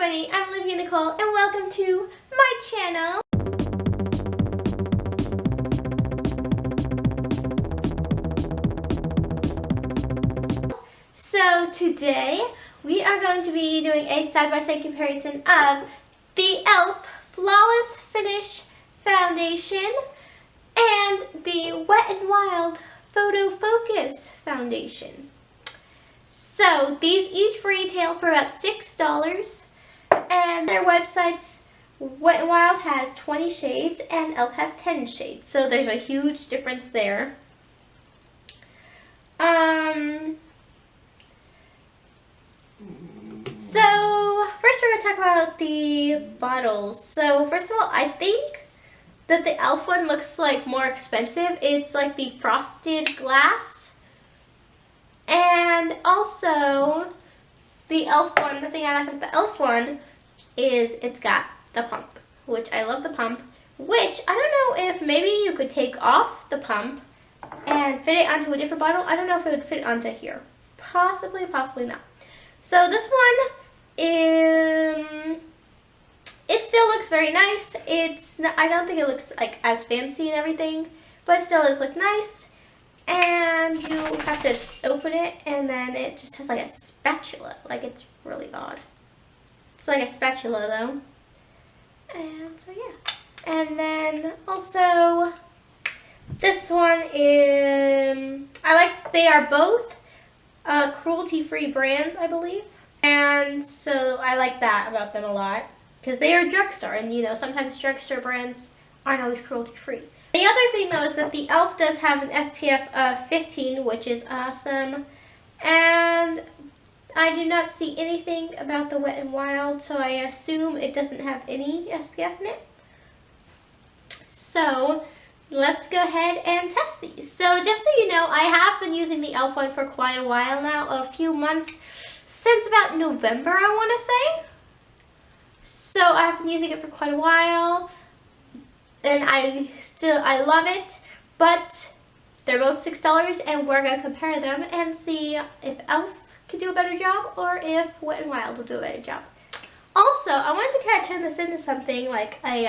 everybody, I'm Olivia Nichole and welcome to my channel. So today we are going to be doing a side-by-side comparison of the e.l.f. Flawless Finish Foundation and the Wet n Wild Photo Focus Foundation. So these each retail for about $6, and their websites, Wet n Wild has 20 shades and e.l.f. has 10 shades, so there's a huge difference there. So first we're going to talk about the bottles. So first of all, I think that the e.l.f. one looks like more expensive. It's like the frosted glass. And also the e.l.f. one, the thing I like about the e.l.f. one is it's got the pump, which I love the pump, which I don't know if maybe you could take off the pump and fit it onto a different bottle. I don't know if it would fit onto here. Possibly, possibly not. So this one, it still looks very nice. It's not, I don't think it looks like as fancy and everything, but it still does look nice. And you have to open it, and then it just has like a spatula. Like, it's really odd. It's like a spatula though. And so yeah. And then also this one is, they are both cruelty-free brands, I believe. And so I like that about them a lot, because they are drugstore, and you know, sometimes drugstore brands aren't always cruelty-free. The other thing though is that the e.l.f. does have an SPF of 15, which is awesome. And I do not see anything about the Wet n Wild, so I assume it doesn't have any SPF in it. So let's go ahead and test these. So just so you know, I have been using the e.l.f. one for quite a while now, a few months, since about November, I want to say. So I've been using it for quite a while, and I love it, but they're both $6, and we're going to compare them and see if e.l.f. can do a better job or if Wet n Wild will do a better job. Also, I wanted to kind of turn this into something like like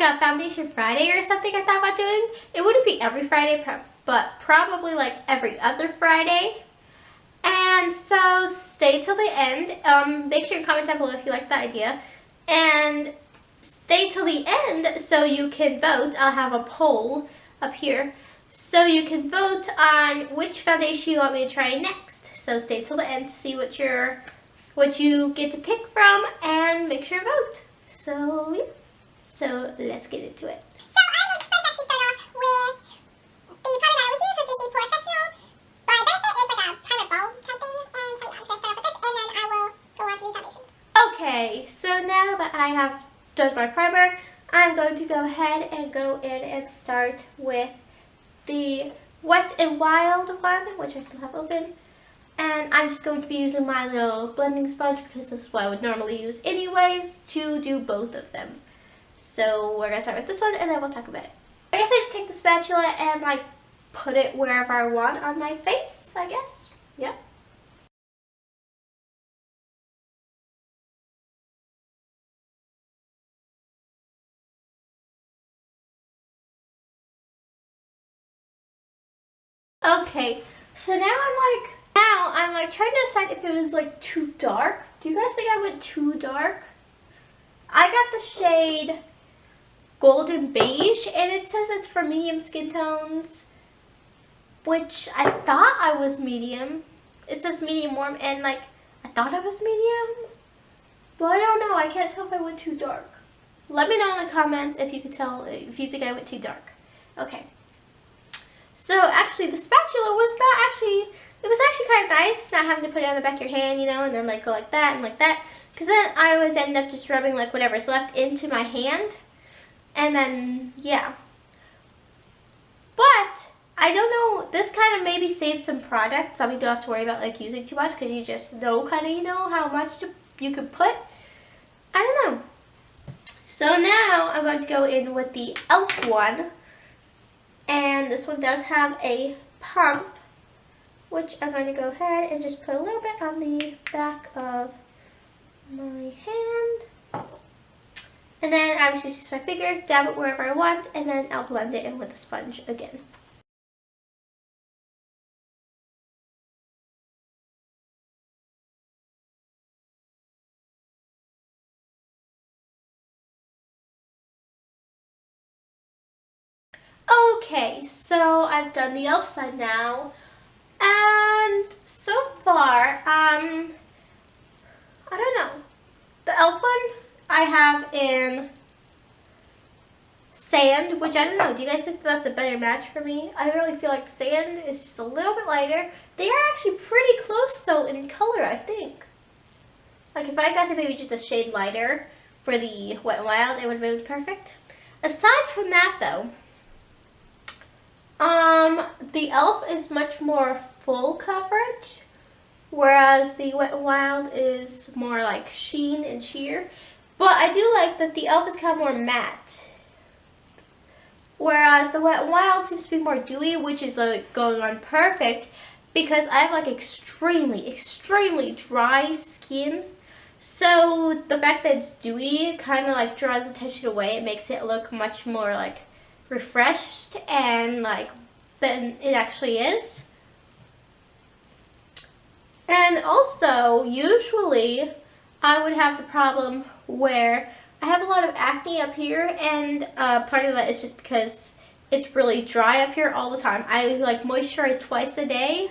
a Foundation Friday or something I thought about doing. It wouldn't be every Friday, but probably like every other Friday. And so stay till the end. Make sure you comment down below if you like that idea. And stay till the end so you can vote. I'll have a poll up here. So you can vote on which foundation you want me to try next. So stay till the end to see what you get to pick from, and make sure to vote. So yeah. So let's get into it. So I will first actually start off with the product that I always use, which is the Professional by Benefit. It's like a primer bulb type thing. And so yeah, I'm just going to start off with this, and then I will go on to the foundation. Okay, so now that I have done my primer, I'm going to go ahead and go in and start with the Wet n Wild one, which I still have open. And I'm just going to be using my little blending sponge, because this is what I would normally use anyways, to do both of them. So we're going to start with this one, and then we'll talk about it. I guess I just take the spatula and like put it wherever I want on my face, I guess. Yep. Okay, so now I'm like trying to decide if it was like too dark. Do you guys think I went too dark? I got the shade Golden Beige, and it says it's for medium skin tones, which I thought I was medium. It says medium warm, and like I thought I was medium, but I don't know. I can't tell if I went too dark. Let me know in the comments if you could tell if you think I went too dark. Okay. So actually the spatula was not actually, it was actually kind of nice not having to put it on the back of your hand, you know, and then like go like that and like that. Because then I always end up just rubbing like whatever's left into my hand. And then, yeah. But I don't know, this kind of maybe saved some product that we don't have to worry about like using too much, because you just know kind of, you know, how much you could put. I don't know. So now I'm going to go in with the e.l.f. one. And this one does have a pump, which I'm going to go ahead and just put a little bit on the back of my hand. And then I would just use my finger, dab it wherever I want, and then I'll blend it in with a sponge again. Okay, so I've done the elf side now, and so far, I don't know. The elf one I have in sand, which I don't know. Do you guys think that's a better match for me? I really feel like sand is just a little bit lighter. They are actually pretty close though in color, I think. Like if I got to maybe just a shade lighter for the Wet n Wild, it would have been perfect. Aside from that though, the elf is much more full coverage, whereas the Wet n Wild is more like sheen and sheer. But I do like that the elf is kind of more matte, whereas the Wet n Wild seems to be more dewy, which is like going on perfect because I have like extremely dry skin. So the fact that it's dewy kind of like draws attention away. It makes it look much more like refreshed and like than it actually is. And also, usually I would have the problem where I have a lot of acne up here, and part of that is just because it's really dry up here all the time. I like moisturize twice a day,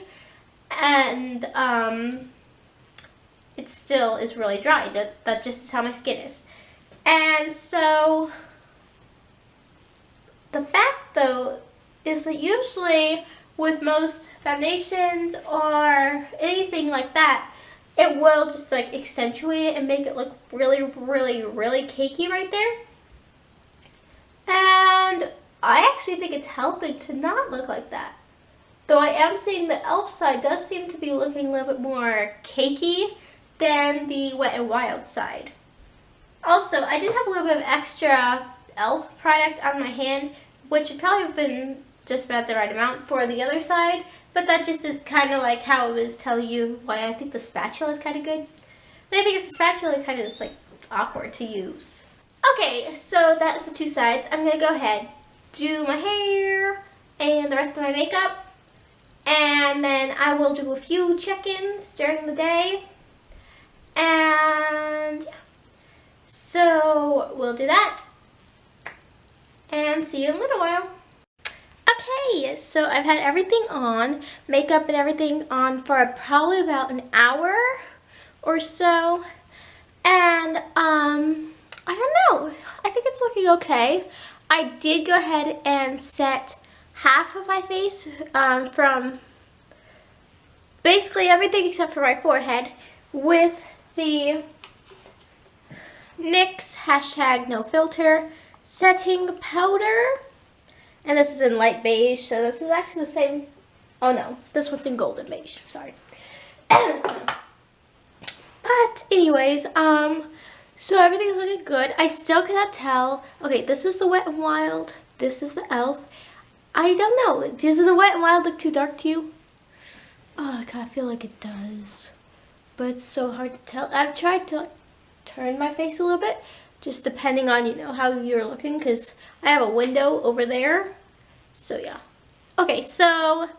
and it still is really dry. That just is how my skin is. And so the fact though is that usually with most foundations or anything like that, it will just like accentuate it and make it look really cakey right there. And I actually think it's helping to not look like that. Though I am seeing the elf side does seem to be looking a little bit more cakey than the Wet n Wild side. Also, I did have a little bit of extra elf product on my hand, which would probably have been just about the right amount for the other side, but that just is kind of like how I was telling you why I think the spatula is kind of good. But I think the spatula kind of is like awkward to use. Okay, so that's the two sides. I'm going to go ahead, do my hair and the rest of my makeup, and then I will do a few check-ins during the day. And yeah, so we'll do that and see you in a little while. Okay, so I've had everything on, makeup and everything on for probably about an hour or so, and I don't know, I think it's looking okay. I did go ahead and set half of my face from basically everything except for my forehead with the NYX #NoFilter setting powder. And this is in light beige, so this is actually the same. Oh no, this one's in golden beige, sorry. But anyways, so everything's looking good. I still cannot tell. Okay, this is the Wet n Wild, this is the elf. I don't know, does the Wet n Wild look too dark to you? Oh god, I feel like it does. But it's so hard to tell. I've tried to turn my face a little bit, just depending on, you know, how you're looking, because I have a window over there. So yeah. Okay, so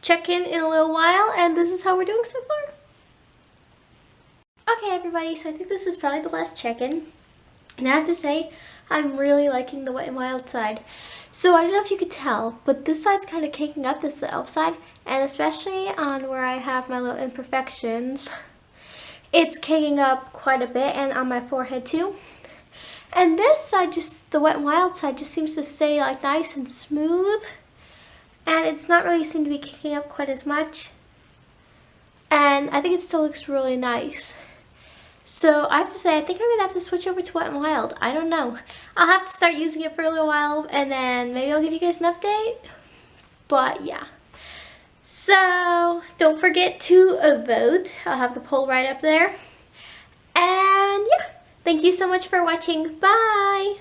check in a little while, and this is how we're doing so far. Okay everybody, so I think this is probably the last check-in, and I have to say I'm really liking the Wet n Wild side. So I don't know if you could tell, but this side's kind of caking up, this is the elf side, and especially on where I have my little imperfections, it's caking up quite a bit, and on my forehead too. And this side, just the Wet n Wild side, just seems to stay like nice and smooth, and it's not really seem to be kicking up quite as much, and I think it still looks really nice. So I have to say, I think I'm gonna have to switch over to Wet n Wild. I don't know, I'll have to start using it for a little while, and then maybe I'll give you guys an update. But yeah, so don't forget to vote. I'll have the poll right up there. And yeah, thank you so much for watching. Bye!